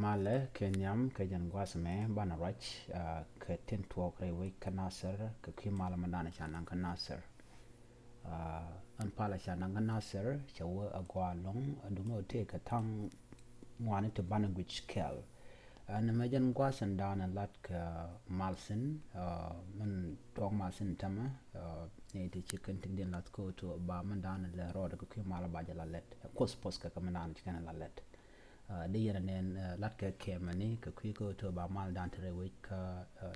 male kenyam kejan guasme banarach ke tintuok weyke nasir ke kimala mandana chanang nasir an pala chanang nasir chawa agwalong dungo te ka tang mwane te banagwich kel an majan guasan dana lat ka malsin man tong malsin tama ne te chicken tindin lat ko to ba mandana le roda ke kimala bajala let kos poska ka mandana chikana la let de yenen lat ka kemani ka kwiko to ba mal dan tere weyke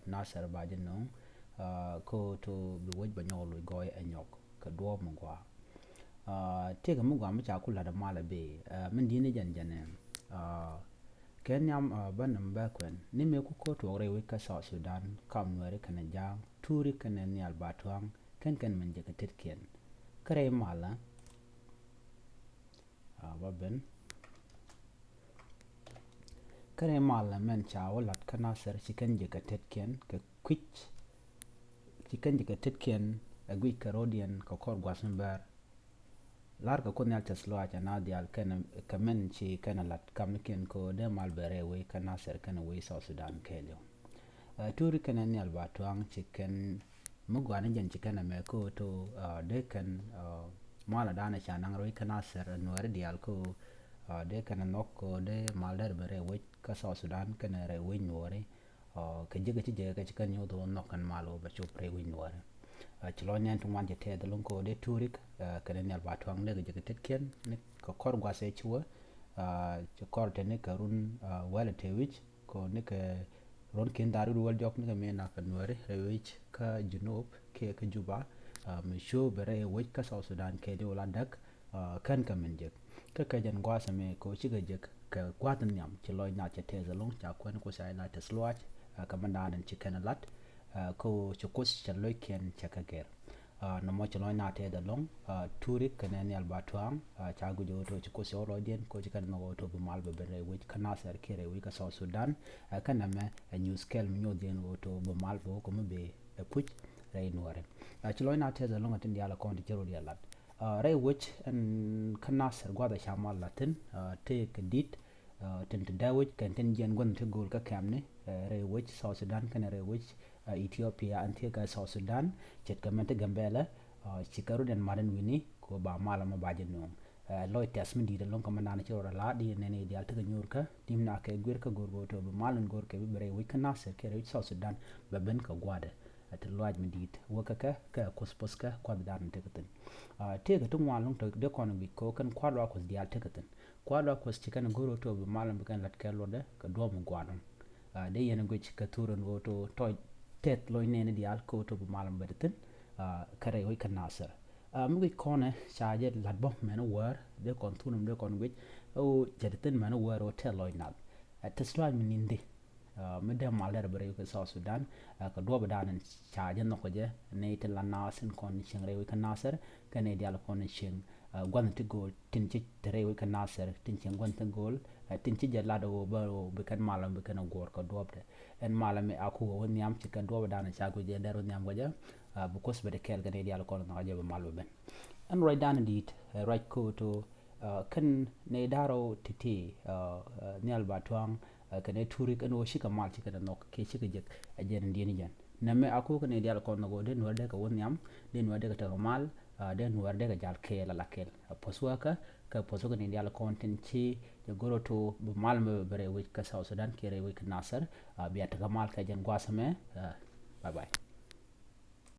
nasir ba jinno ko to bi woj ba nyolo goy anyok ka do mo gwa te ga mu gwa mu cha kula da mala be min dini jan jane kenyam banam ba kwen ni me ku ko to re weyke South Sudan kam Nuer kana jang turi kana Nhial Batoang ken min je ka tetken kare mala baben kare mala men chawo lat ka nasir chicken je ka tetken ka kwich chicken je ka tetken agui karodian ka kor gwasenber lar ka kon yalta sloa na dial kana kamen chi kana lat kamken ko de malbere weyke nasir kana wey South Sudan kelyo turi kana Nhial Batoang chicken mugwana jan chicken me ko to de kan mala dana chanang weyke nasir Nuer dial ko de kana nokko de malder bere weyke South Sudan kana re wey Nuer ka jiga ci jega ci kan yodo nokkan malo ba chopre wey Nuer ci lo nyen to wanje te de lonko de turik kana Nhial Batoang de jiga tetken ne ko kor gwase ci wa ci kor te ne ka run wala te wich ko ne ka ron ken daru wal jok ne me na ka Nuer re wich ka junub ke ka juba mi show bere weyke South Sudan ke de wala dak kan ka men jek ka jan gwasa me ko ci ga jek ka gwatan nyam ci loy na ci te zalong cha kwen ko sai na te sloach ka mandanan ci kana lat ko ci kos ci loy ken ci ka ger no mo ci loy na te da long turi kana Nhial Batoang cha gu jo to ci kos ro den ko ci kan no to bu mal be bere weyke nasir kere weyke South Sudan kana me news kel mi nyoden to bu mal bo ko be puch re Nuer ci loy na te da long atin diala ko ndi jero dia lat re wich an kanasir gwada shamal latin te kadit tin te dawich kan tin jen gon te gol ka kamne re wich South Sudan kan re wich Ethiopia an te ka South Sudan chet ka mente gambela chikaru den maden wini ko ba mala ma bajin no loy tasmin di lon ko manana ci ora la di nene di alta nyur ka dimna ka gwer ka gorgo to be malan gor ke be re wich kanasir ke re South Sudan ba ben ka gwada at lodge medit wakaka ka kosposka kwad dan tekaten te ga tun walon to de kono bi ko kan kwadwa kos dial tekaten kwadwa kos cikan goro to be malam kan lat kello de ka do mu gwadon de yena go cika turon go to tet loy nene dial ko to be malam bedeten kare weyke nasir mu gi kone chaje lat bo men war de kon tunum de kon wi o jedeten men war o teloy nal tesla mininde midde malder bere ko South Sudan ka do badanan chaje no ko je ne te la nasin kon chingre weyke nasir kane dial kon ching gwan te gol tin ci tere weyke nasir tin ci gwan te gol tin ci jalla do be kan malam be kan gor ko dobde en malame aku won yam ci kan do badanan chago je ndero nyam goja bu kos be de kel kane dial kon no je be malu ben en roy dan dit right ko to kan ne daro titi Nhial Batoang kane turi kan o shika mal ci kada nok ke shika jek ajen dini jan namme ako kane dial kon no de Nuer de ka won yam de Nuer de ka ta mal de Nuer de ka jal ke la lakel poswaka ka poso kane dial kon tin ci de goro to bu mal me bere weyke South Sudan kere weyke nasir biya ta mal ka jen gwasame bye bye